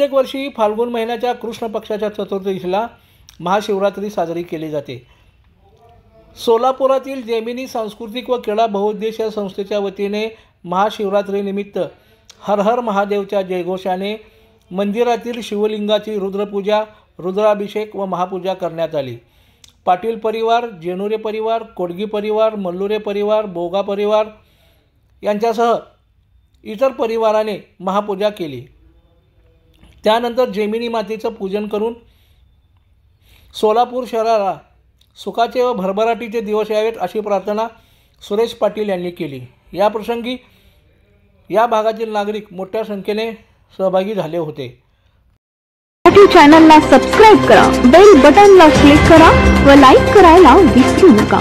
प्रत्येक वर्षी फाल्गुन महिन्याच्या कृष्ण पक्षाच्या चतुर्दशीला महाशिवरात्री साजरी केली जाते। सोलापुरातील जेमिनी सांस्कृतिक व क्रीडा बहुउद्देशीय संस्थेच्या वतीने महाशिवरात्रीनिमित्त हर हर महादेवच्या जयघोषाने मंदिरातील शिवलिंगाची रुद्रपूजा, रुद्राभिषेक व महापूजा करण्यात आली। पाटील परिवार, जेनुरे परिवार, कोडगी परिवार, मल्लुरे परिवार, बोगा परिवार यांच्यासह इतर परिवाराने महापूजा केली। त्यानंतर जेमिनी मातेचं पूजन करून सोलापूर शहराला सुखाचे व भरभराटीचे दिवस यावेत अशी प्रार्थना सुरेश पाटील यांनी केली। या प्रसंगी या भागातील नागरिक मोठ्या संख्येने सहभागी झाले होते। चॅनलला सबस्क्राइब करा, बेल बटनला क्लिक करा व लाईक करायला विसरू नका।